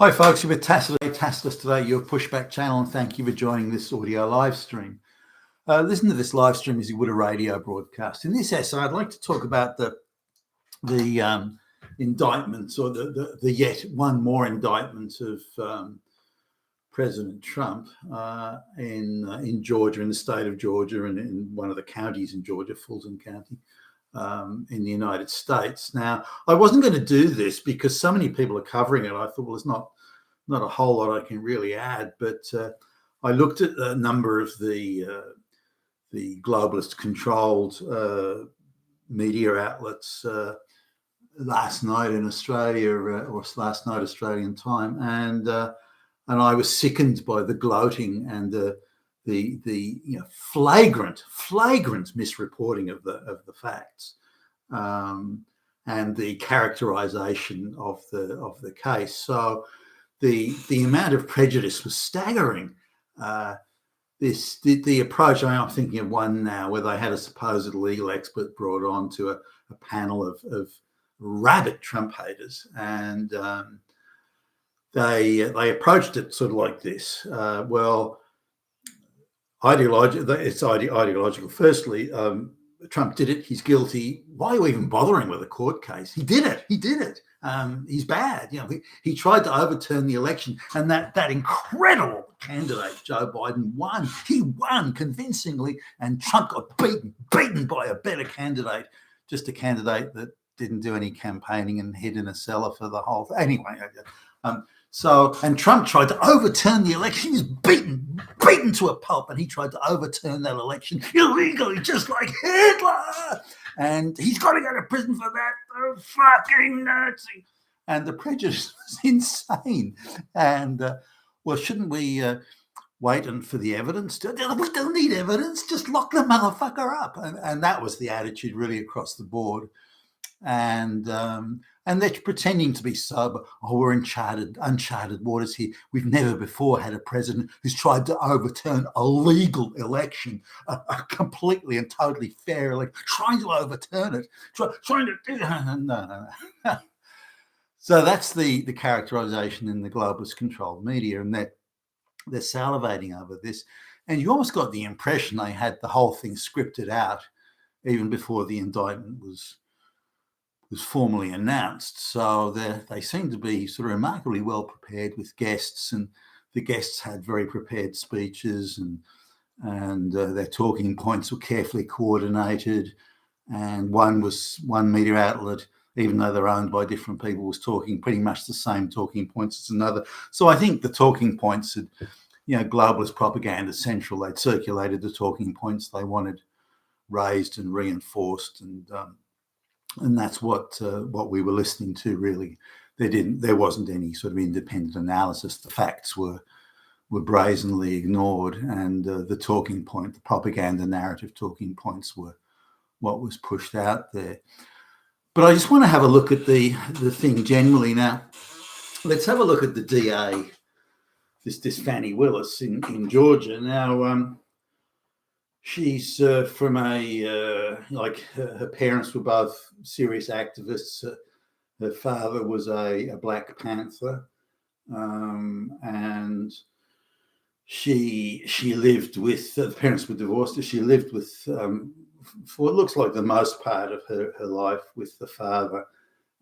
Hi folks, you're with Tassless today, your pushback channel, and thank you for joining this audio live stream. Listen to this live stream as you would a radio broadcast. In this essay, I'd like to talk about the indictments, or the yet one more indictment of President Trump in Georgia, in the state of Georgia, and in one of the counties in Georgia, Fulton County, in the United States. Now, I wasn't going to do this because so many people are covering it. I thought, well, there's not a whole lot I can really add, but I looked at a number of the globalist controlled media outlets last night in Australia, or last night Australian time, and I was sickened by the gloating and the flagrant misreporting of the facts, and the characterization of the case. So the amount of prejudice was staggering. The approach, I'm thinking of one now where they had a supposed legal expert brought on to a panel of rabid Trump haters, and they approached it sort of like this. It's ideological. Firstly, Trump did it. He's guilty. Why are you even bothering with a court case? He did it. He's bad. He tried to overturn the election, and that incredible candidate, Joe Biden, won. He won convincingly, and Trump got beaten by a better candidate, just a candidate that didn't do any campaigning and hid in a cellar for the whole thing. Anyway, and Trump tried to overturn the election. He was beaten to a pulp, and he tried to overturn that election illegally, just like Hitler. And he's got to go to prison for that, the fucking Nazi. And the prejudice was insane. And, shouldn't we wait for the evidence? We don't need evidence. Just lock the motherfucker up. And that was the attitude really across the board. And they're pretending to be sober. Oh, we're in uncharted waters here. We've never before had a president who's tried to overturn a legal election, a completely and totally fair election, trying to overturn it, trying to do no. So that's the characterization in the globalist controlled media, and they're salivating over this. And you almost got the impression they had the whole thing scripted out even before the indictment was formally announced. So they seem to be sort of remarkably well prepared with guests, and the guests had very prepared speeches, and their talking points were carefully coordinated. And one media outlet, even though they're owned by different people, was talking pretty much the same talking points as another. So I think the talking points had, globalist propaganda central. They'd circulated the talking points they wanted raised and reinforced, and that's what we were listening to. Really, there wasn't any sort of independent analysis. The facts were brazenly ignored, and the talking point, the propaganda narrative talking points, were what was pushed out there. But I just want to have a look at the thing generally now. Let's have a look at the DA, this Fannie Willis in Georgia. Now, she's from her parents were both serious activists. Her father was a Black Panther, and she lived with, the parents were divorced. She lived with, for what looks like the most part of her life, with the father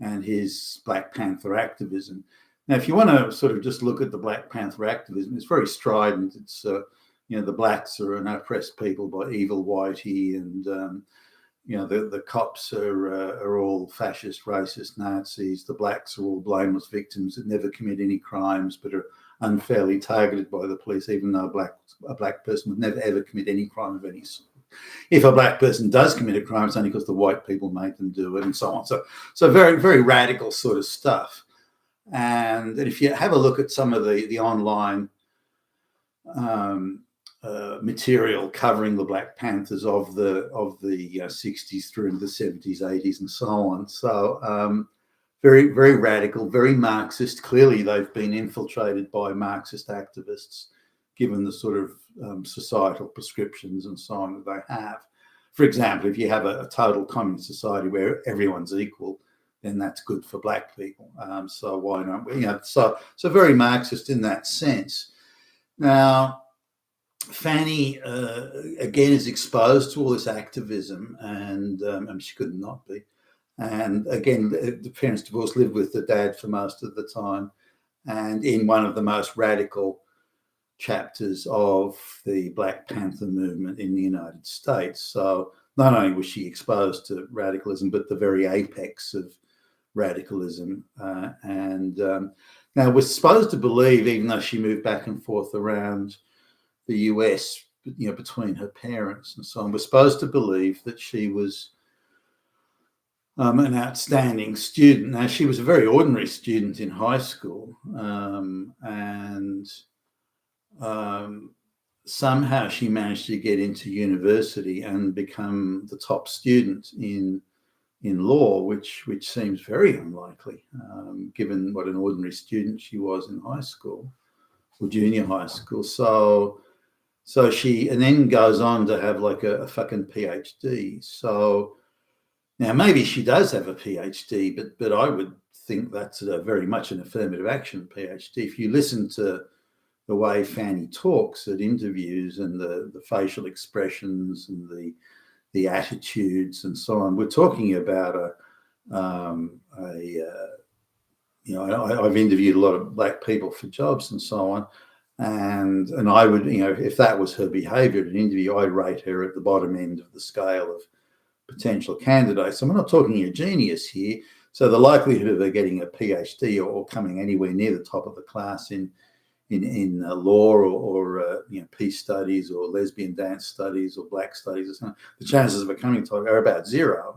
and his Black Panther activism. Now, if you want to sort of just look at the Black Panther activism, it's very strident. It's the blacks are an oppressed people by evil whitey, and the cops are all fascist, racist Nazis. The blacks are all blameless victims that never commit any crimes but are unfairly targeted by the police, even though a black person would never ever commit any crime of any sort. If a black person does commit a crime, it's only because the white people made them do it, and so on. So very, very radical sort of stuff. And if you have a look at some of the online material covering the Black Panthers of the 60s through into the 70s, 80s, and so on. So very, very radical, very Marxist. Clearly, they've been infiltrated by Marxist activists, given the sort of societal prescriptions and so on that they have. For example, if you have a total communist society where everyone's equal, then that's good for black people. So why not? So very Marxist in that sense. Now, Fanny again is exposed to all this activism, and she could not be. And again, the parents divorced, lived with the dad for most of the time, and in one of the most radical chapters of the Black Panther movement in the United States. So not only was she exposed to radicalism, but the very apex of radicalism. Now we're supposed to believe, even though she moved back and forth around the US, between her parents and so on, we're supposed to believe that she was an outstanding student. Now, she was a very ordinary student in high school, and somehow she managed to get into university and become the top student in law, which seems very unlikely, given what an ordinary student she was in high school or junior high school. So she, and then goes on to have like a fucking PhD. So now maybe she does have a PhD, but I would think that's very much an affirmative action PhD. If you listen to the way Fanny talks at interviews and the facial expressions and the attitudes and so on, we're talking about I've interviewed a lot of black people for jobs and so on. And I would, if that was her behavior at an interview, I'd rate her at the bottom end of the scale of potential candidates. And we're not talking a genius here. So the likelihood of her getting a PhD or coming anywhere near the top of the class in law or peace studies or lesbian dance studies or black studies or something, the chances of her coming to are about zero.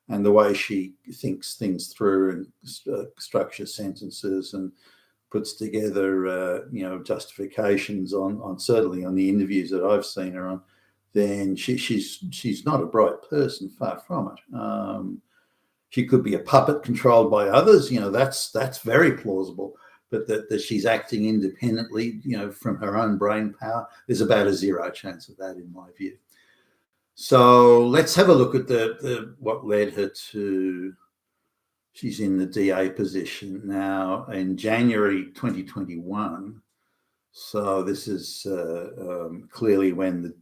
And the way she thinks things through and structures sentences and puts together, justifications on certainly on the interviews that I've seen her on, then she's not a bright person, far from it. She could be a puppet controlled by others, that's very plausible. But that she's acting independently, from her own brain power, there's about a zero chance of that, in my view. So let's have a look at the what led her to. She's in the DA position now in January 2021. So this is clearly when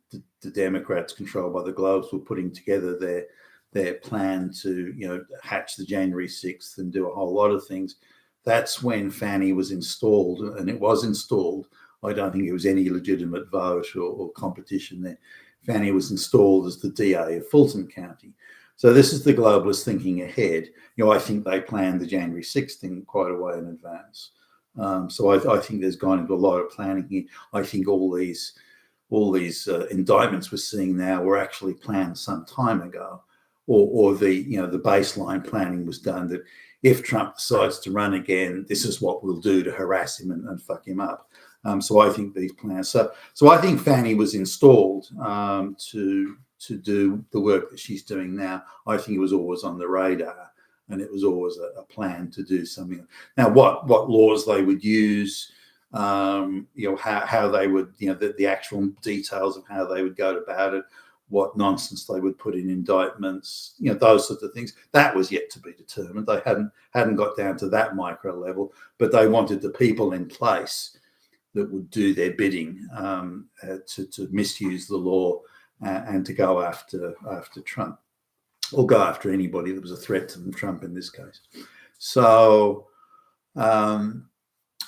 the Democrats, controlled by the Globes, were putting together their plan to hatch the January 6th and do a whole lot of things. That's when Fanny was installed, and it was installed. I don't think it was any legitimate vote or competition there. Fanny was installed as the DA of Fulton County. So this is the globalists thinking ahead. I think they planned the January 6th thing quite a way in advance. So I think there's gone into a lot of planning here. I think all these indictments we're seeing now were actually planned some time ago, or the baseline planning was done that if Trump decides to run again, this is what we'll do to harass him and fuck him up. So I think these plans. So I think Fanny was installed to do the work that she's doing now. I think it was always on the radar, and it was always a plan to do something. Now, what laws they would use, how they would, the actual details of how they would go about it, what nonsense they would put in indictments, those sorts of things. That was yet to be determined. They hadn't got down to that micro level, but they wanted the people in place that would do their bidding to misuse the law and to go after Trump, or go after anybody that was a threat to Trump in this case. So I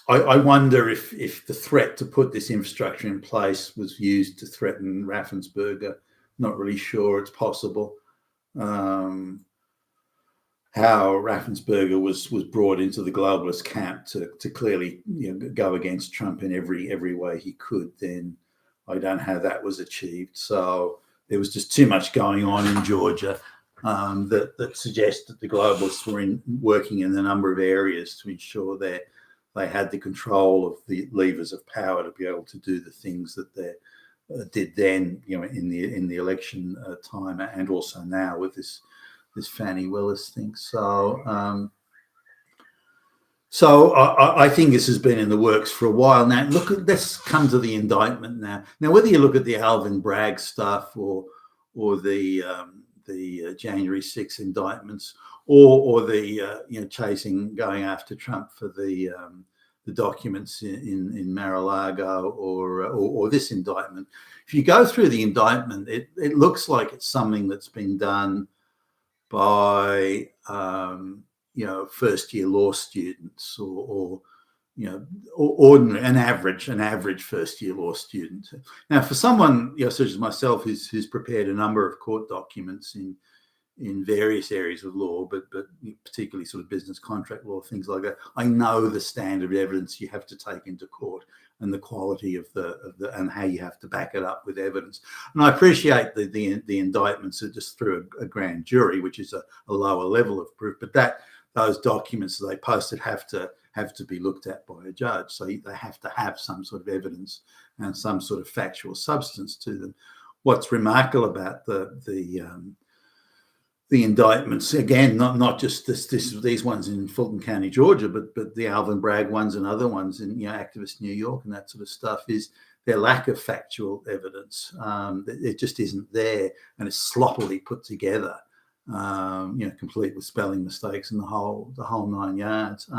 wonder if the threat to put this infrastructure in place was used to threaten Raffensperger. Not really sure. It's possible. How Raffensperger was brought into the globalist camp to clearly go against Trump in every way he could, then I don't know how that was achieved. So there was just too much going on in Georgia that suggests that the globalists were working in a number of areas to ensure that they had the control of the levers of power to be able to do the things that they did then, in the election time, and also now with this Fannie Willis thing. So I think this has been in the works for a while now. Let's come to the indictment now. Now, whether you look at the Alvin Bragg stuff or the the January 6 indictments, or the chasing, going after Trump for the documents in Mar-a-Lago, or this indictment. If you go through the indictment, it looks like it's something that's been done by first-year law students, or ordinary, an average first-year law student. Now, for someone such as myself, who's prepared a number of court documents in various areas of law, but particularly sort of business contract law, things like that, I know the standard of evidence you have to take into court, and the quality of the and how you have to back it up with evidence. And I appreciate the indictments are just through a grand jury, which is a lower level of proof, but those documents that they posted have to be looked at by a judge. So they have to have some sort of evidence and some sort of factual substance to them. What's remarkable about the indictments, again, not just these ones in Fulton County, Georgia, but the Alvin Bragg ones and other ones in activist New York and that sort of stuff, is their lack of factual evidence. It just isn't there, and it's sloppily put together, complete with spelling mistakes and the whole 9 yards.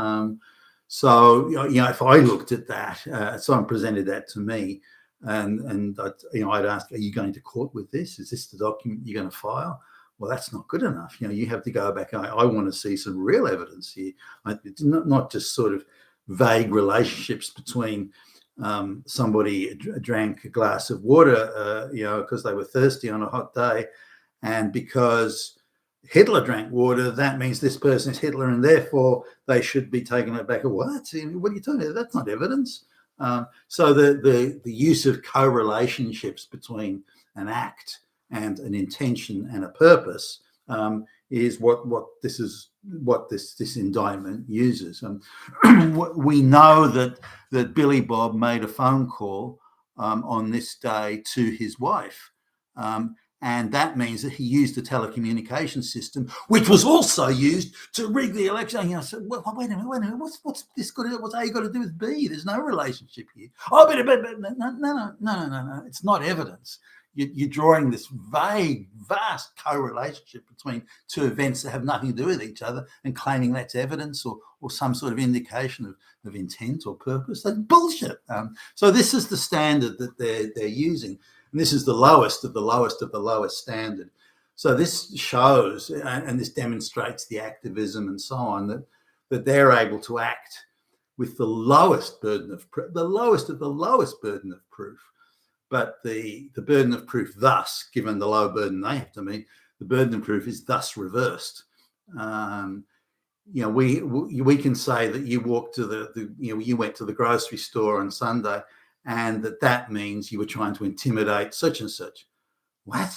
So if I looked at that, someone presented that to me, and I'd ask, are you going to court with this? Is this the document you're going to file? Well, that's not good enough. You have to go back. I want to see some real evidence here. It's not just sort of vague relationships between somebody drank a glass of water, because they were thirsty on a hot day, and because Hitler drank water, that means this person is Hitler, and therefore they should be taken back. What are you talking about? That's not evidence. So the use of co-relationships between an act and an intention and a purpose is what this indictment uses. We know that Billy Bob made a phone call on this day to his wife, and that means that he used the telecommunication system, which was also used to rig the election. I said, well, wait a minute, what's this got? What's A got to do with B? There's no relationship here. Oh, but no, it's not evidence. You're drawing this vague, vast co-relationship between two events that have nothing to do with each other and claiming that's evidence or some sort of indication of intent or purpose. That's bullshit. So this is the standard that they're using. And this is the lowest of the lowest of the lowest standard. So this shows, and this demonstrates the activism and so on, that they're able to act with the lowest burden of proof, the lowest of the lowest burden of proof. But the burden of proof, thus, given the low burden they have to meet, the burden of proof is thus reversed. We can say that you walked to you went to the grocery store on Sunday, and that means you were trying to intimidate such and such. What?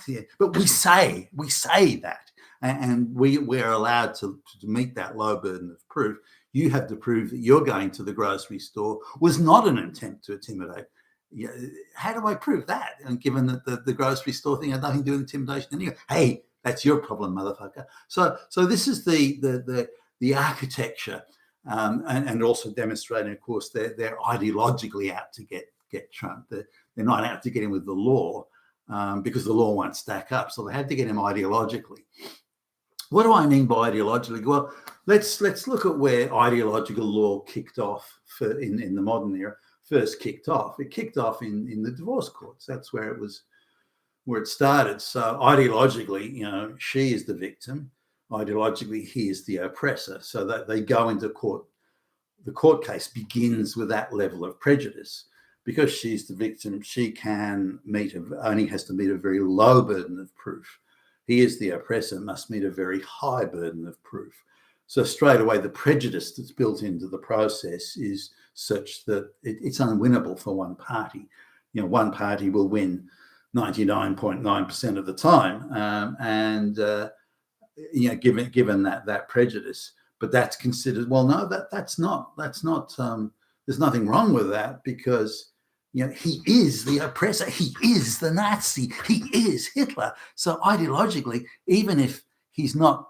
Yeah. But we say that, and we're allowed to meet that low burden of proof. You have to prove that you're going to the grocery store was not an attempt to intimidate. How do I prove that? And given that the grocery store thing had nothing to do with intimidation anyway, hey, that's your problem, motherfucker. So this is the architecture, and also demonstrating, of course, they're ideologically out to get Trump. They're not out to get him with the law, because the law won't stack up. So they had to get him ideologically. What do I mean by ideologically? Well, let's look at where ideological law kicked off in the modern era. First kicked off. It kicked off in the divorce courts. That's where it started. So ideologically, she is the victim. Ideologically, he is the oppressor. So that they go into court. The court case begins with that level of prejudice. Because she's the victim, she only has to meet a very low burden of proof. He is the oppressor, must meet a very high burden of proof. So straight away, the prejudice that's built into the process is such that it's unwinnable for one party. One party will win 99.9% of the time, given that prejudice. But that's considered, well, no, that's not. There's nothing wrong with that, because he is the oppressor. He is the Nazi. He is Hitler. So ideologically, even if he's not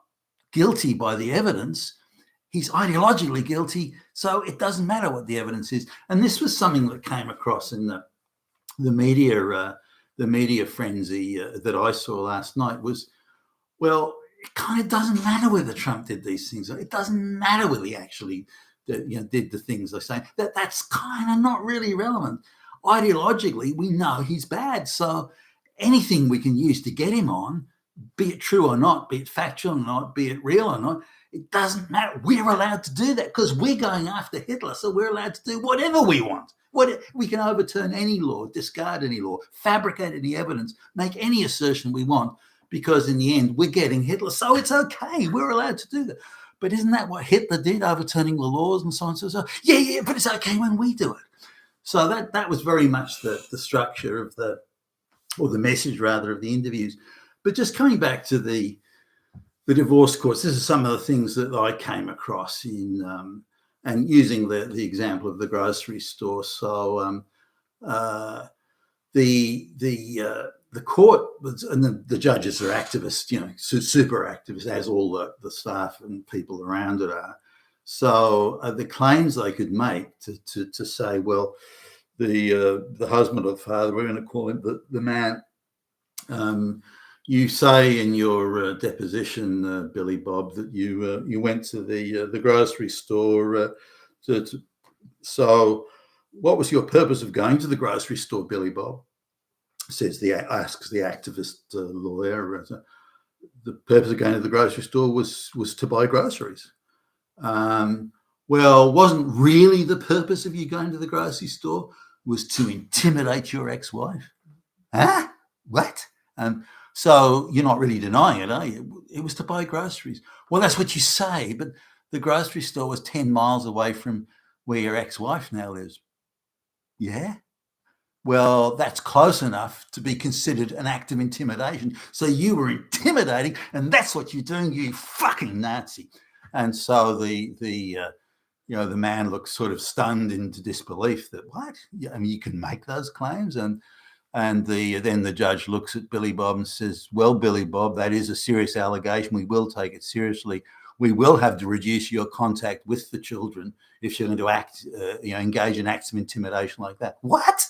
guilty by the evidence, he's ideologically guilty. So it doesn't matter what the evidence is. And this was something that came across in the media media frenzy that I saw last night was, well, it kind of doesn't matter whether Trump did these things. It doesn't matter whether he actually did the things they say. That's kind of not really relevant. Ideologically, we know he's bad. So anything we can use to get him on, be it true or not, be it factual or not, be it real or not, it doesn't matter. We're allowed to do that because we're going after Hitler. So we're allowed to do whatever we want. We can overturn any law, discard any law, fabricate any evidence, make any assertion we want, because in the end, we're getting Hitler. So it's okay. We're allowed to do that. But isn't that what Hitler did, overturning the laws and so on and so on? Yeah, but it's okay when we do it. So that was very much the structure of the message, rather, of the interviews. But just coming back to the divorce courts, this is some of the things that I came across in, and using the example of the grocery store. So the court and the judges are activists, super activists, as all the staff and people around it are. So the claims they could make to say, well, the husband or the father, we're going to call him the man. You say in your deposition, Billy Bob, that you went to the grocery store. So, what was your purpose of going to the grocery store, Billy Bob? Asks the activist lawyer. The purpose of going to the grocery store was to buy groceries. Well, wasn't really the purpose of you going to the grocery store was to intimidate your ex-wife? Huh? What? So you're not really denying it, are you? It was to buy groceries. Well, that's what you say, but the grocery store was 10 miles away from where your ex-wife now lives. Yeah? Well, that's close enough to be considered an act of intimidation. So you were intimidating, and that's what you're doing, you fucking Nazi. And so the man looks sort of stunned into disbelief that, what? I mean, you can make those claims? And then the judge looks at Billy Bob and says, well, Billy Bob, that is a serious allegation. We will take it seriously. We will have to reduce your contact with the children if you're going to engage in acts of intimidation like that. What?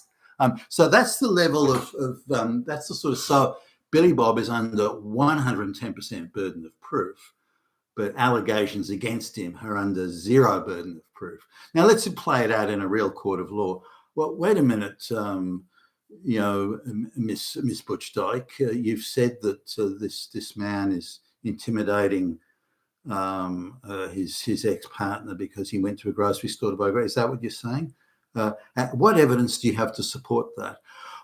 So that's the level of that's the sort of, so Billy Bob is under 110% burden of proof, but allegations against him are under zero burden of proof. Now let's play it out in a real court of law. Well, wait a minute, Miss Butch Dyke, you've said that this man is intimidating his ex-partner because he went to a grocery store to buy groceries. Is that what you're saying? What evidence do you have to support that?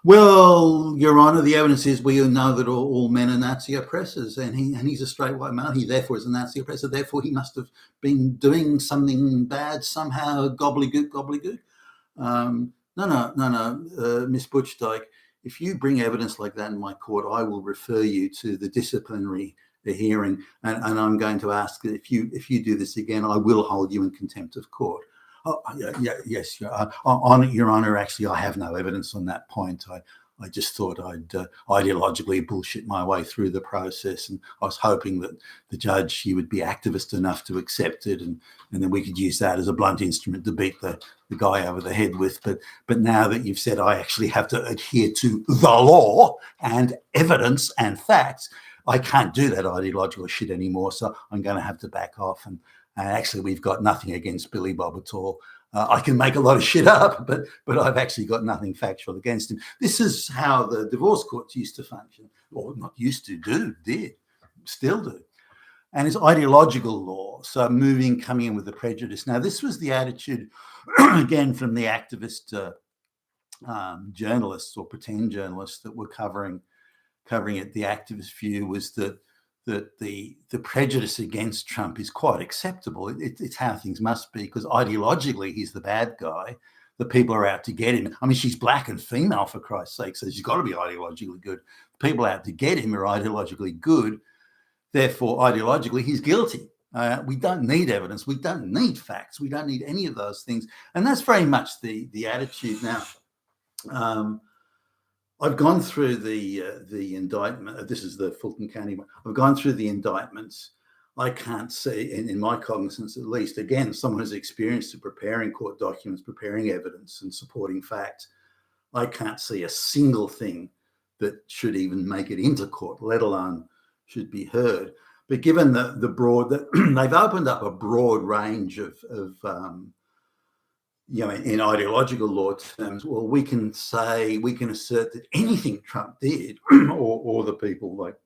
Well, Your Honour, the evidence is we know that all men are Nazi oppressors, and he's a straight white male. He therefore is a Nazi oppressor. Therefore, he must have been doing something bad somehow. Gobbledygook. No, Miss Butch Dyke. If you bring evidence like that in my court, I will refer you to the disciplinary hearing, and I'm going to ask that if you do this again, I will hold you in contempt of court. Oh, yes, Your Honour. Actually, I have no evidence on that point. I just thought I'd ideologically bullshit my way through the process, and I was hoping that the judge, he would be activist enough to accept it, and then we could use that as a blunt instrument to beat the guy over the head with. But now that you've said I actually have to adhere to the law and evidence and facts, I can't do that ideological shit anymore. So I'm going to have to back off. And actually, we've got nothing against Billy Bob at all. I can make a lot of shit up, but I've actually got nothing factual against him. This is how the divorce courts used to function, or not used to, did, still do. And it's ideological law, so coming in with the prejudice. Now, this was the attitude, again, from the activist journalists or pretend journalists that were covering it. The activist view was that the prejudice against Trump is quite acceptable. It's how things must be, because ideologically he's the bad guy. The people are out to get him. I mean, she's black and female, for Christ's sake, so she's got to be ideologically good. People out to get him are ideologically good. Therefore, ideologically, he's guilty. We don't need evidence. We don't need facts. We don't need any of those things. And that's very much the attitude now. I've gone through the indictment. This is the Fulton County one. I've gone through the indictments. I can't see, in my cognizance at least, again, someone who's experienced in preparing court documents, preparing evidence and supporting facts, I can't see a single thing that should even make it into court, let alone should be heard. But given the broad, they've opened up a broad range of in ideological law terms, well, we can assert that anything Trump did, or the people like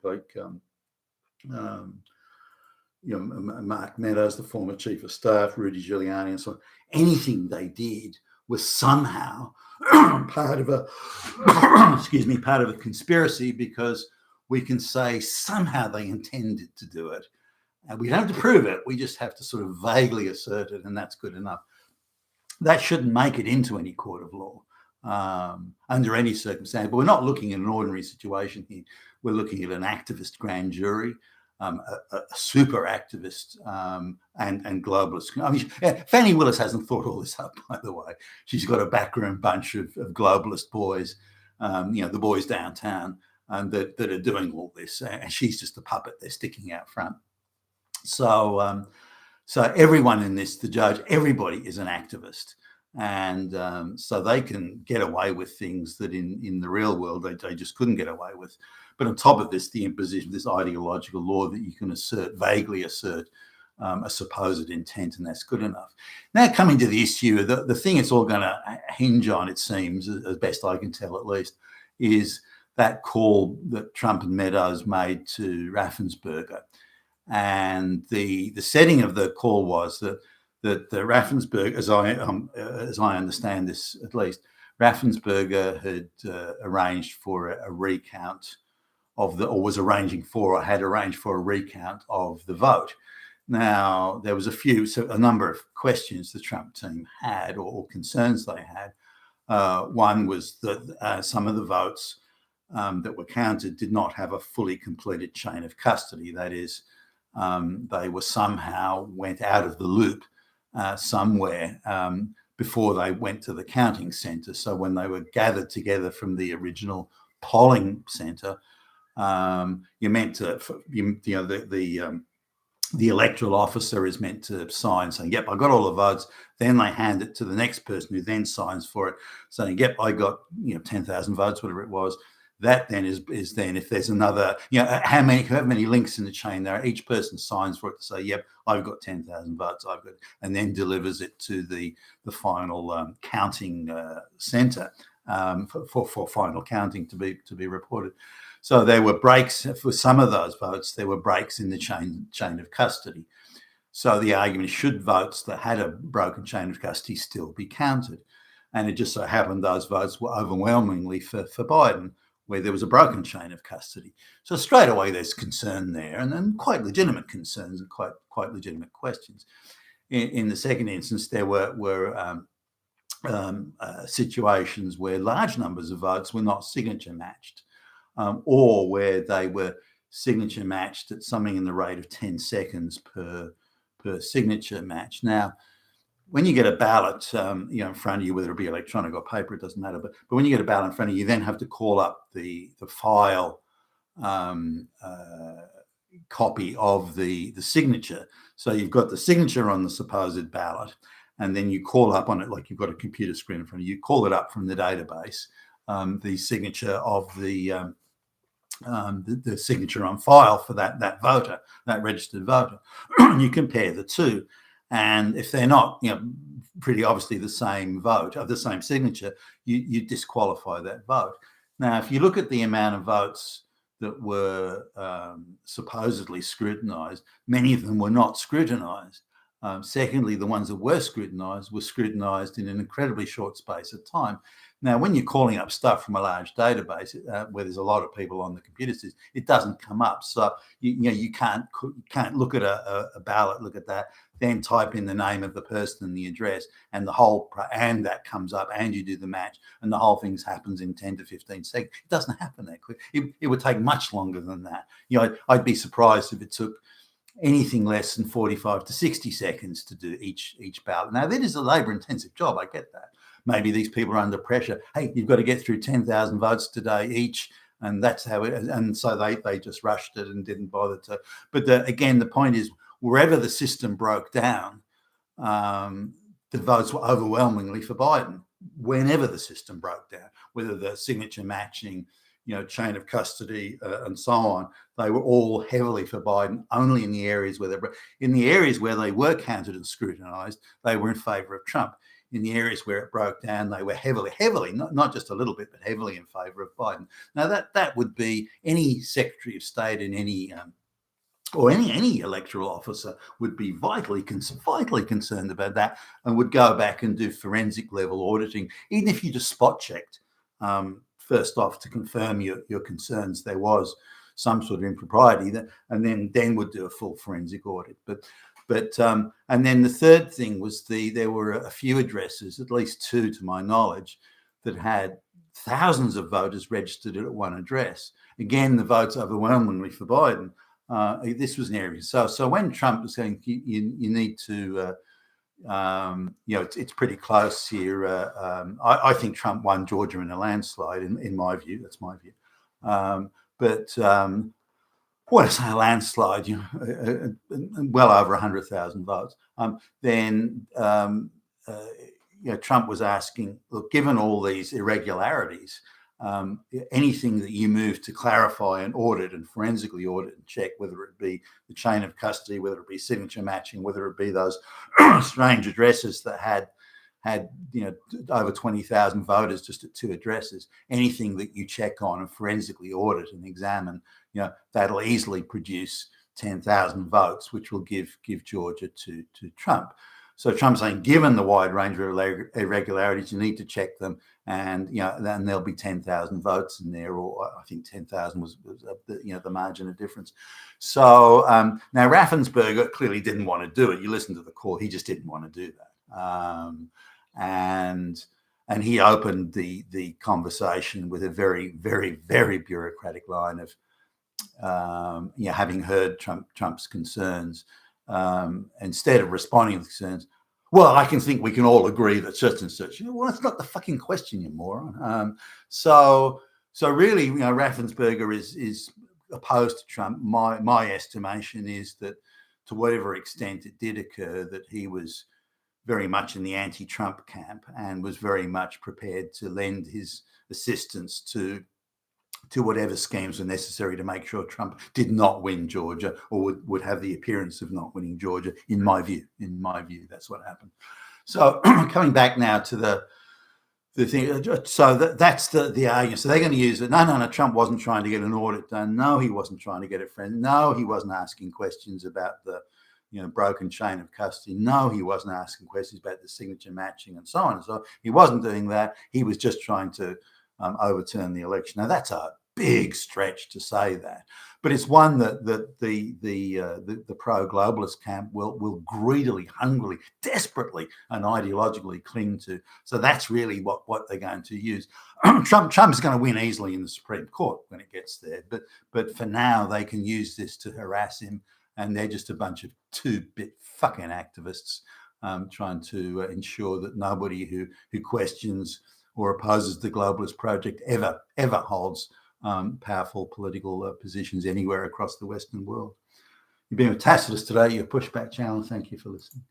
Mark Meadows, the former chief of staff, Rudy Giuliani, and so on, anything they did was somehow part of a part of a conspiracy, because we can say somehow they intended to do it, and we don't have to prove it. We just have to sort of vaguely assert it, and that's good enough. That shouldn't make it into any court of law under any circumstance. But we're not looking at an ordinary situation here. We're looking at an activist grand jury, a super activist, and globalist. I mean, Fannie Willis hasn't thought all this up, by the way. She's got a backroom bunch of globalist boys, the boys downtown, that are doing all this, and she's just a puppet they're sticking out front. So everyone in this, the judge, everybody is an activist. And so they can get away with things that in the real world they just couldn't get away with. But on top of this, the imposition of this ideological law that you can vaguely assert a supposed intent, and that's good enough. Now, coming to the issue, the thing it's all going to hinge on, it seems, as best I can tell at least, is that call that Trump and Meadows made to Raffensperger. And the setting of the call was that the Raffensperger, as I understand this at least, Raffensperger had arranged for a recount of had arranged for a recount of the vote. Now, there was a number of questions the Trump team had, or concerns they had. One was that some of the votes that were counted did not have a fully completed chain of custody. That is, they were somehow went out of the loop somewhere before they went to the counting centre. So when they were gathered together from the original polling centre, you're meant to, the electoral officer is meant to sign saying, "Yep, I got all the votes." Then they hand it to the next person, who then signs for it, saying, "Yep, I got 10,000 votes," whatever it was. That then is then, if there's another, how many links in the chain there are, each person signs for it to say, "Yep, I've got 10,000 votes, I've got," and then delivers it to the final counting centre for final counting to be reported. So there were breaks for some of those votes. There were breaks in the chain of custody. So the argument is, should votes that had a broken chain of custody still be counted? And it just so happened those votes were overwhelmingly for Biden, where there was a broken chain of custody. So straight away there's concern there, and then quite legitimate concerns and quite legitimate questions. In the second instance, there were situations where large numbers of votes were not signature matched, or where they were signature matched at something in the rate of 10 seconds per signature match. Now, when you get a ballot, in front of you, whether it be electronic or paper, it doesn't matter. But when you get a ballot in front of you, you then have to call up the file copy of the signature. So you've got the signature on the supposed ballot, and then you call up on it like you've got a computer screen in front of you. You call it up from the database, the signature of the signature on file for that voter, that registered voter. You compare the two. And if they're not, pretty obviously the same vote, of the same signature, you disqualify that vote. Now, if you look at the amount of votes that were supposedly scrutinised, many of them were not scrutinised. Secondly, the ones that were scrutinised in an incredibly short space of time. Now, when you're calling up stuff from a large database where there's a lot of people on the computer system, it doesn't come up. So you can't look at a ballot, look at that, then type in the name of the person and the address, and and that comes up, and you do the match, and the whole thing happens in 10 to 15 seconds. It doesn't happen that quick. It would take much longer than that. I'd be surprised if it took anything less than 45 to 60 seconds to do each ballot. Now, that is a labor-intensive job. I get that. Maybe these people are under pressure. Hey, you've got to get through 10,000 votes today each, and that's how it. And so they just rushed it and didn't bother to. But again, the point is, wherever the system broke down, the votes were overwhelmingly for Biden. Whenever the system broke down, whether the signature matching chain of custody and so on, they were all heavily for Biden. Only in the areas where they were counted and scrutinized, they were in favor of Trump. In the areas where it broke down, they were heavily, not just a little bit, but heavily in favor of Biden. Now that would be any Secretary of State in any or any electoral officer would be vitally concerned about that, and would go back and do forensic level auditing, even if you just spot checked first off to confirm your concerns there was some sort of impropriety, and then would do a full forensic audit. But and then the third thing was there were a few addresses, at least two to my knowledge, that had thousands of voters registered at one address. Again, the votes overwhelmingly for Biden. This was an area. So when Trump was saying you need to, it's pretty close here. I think Trump won Georgia in a landslide, in my view. That's my view. When I say a landslide, well over 100,000 votes. Then Trump was asking, look, given all these irregularities, anything that you move to clarify and audit and forensically audit and check, whether it be the chain of custody, whether it be signature matching, whether it be those strange addresses that had over 20,000 voters just at two addresses, anything that you check on and forensically audit and examine, that'll easily produce 10,000 votes, which will give Georgia to Trump. So Trump's saying, given the wide range of irregularities, you need to check them, and then there'll be 10,000 votes in there, or I think 10,000 was the margin of difference. So now Raffensperger clearly didn't want to do it. You listen to the call; he just didn't want to do that, and he opened the conversation with a very, very, very bureaucratic line of, having heard Trump's concerns. Instead of responding to concerns, well, I think we can all agree that such and such. Well, that's not the fucking question, you moron. So really, Raffensperger is opposed to Trump. My estimation is that, to whatever extent it did occur, that he was very much in the anti-Trump camp and was very much prepared to lend his assistance to whatever schemes were necessary to make sure Trump did not win Georgia, or would have the appearance of not winning Georgia. In my view, that's what happened. So coming back now to the thing, so that's the argument. So they're going to use it. No, Trump wasn't trying to get an audit done. No, he wasn't trying to get a friend. No, he wasn't asking questions about the broken chain of custody. No, he wasn't asking questions about the signature matching and so on. So he wasn't doing that. He was just trying to overturn the election. Now that's a big stretch to say that, but it's one that the pro-globalist camp will greedily, hungrily, desperately, and ideologically cling to. So that's really what they're going to use. Trump is going to win easily in the Supreme Court when it gets there, but for now they can use this to harass him, and they're just a bunch of two-bit fucking activists trying to ensure that nobody who questions or opposes the globalist project ever holds powerful political positions anywhere across the Western world. You've been with Tacitus today, your Pushback channel. Thank you for listening.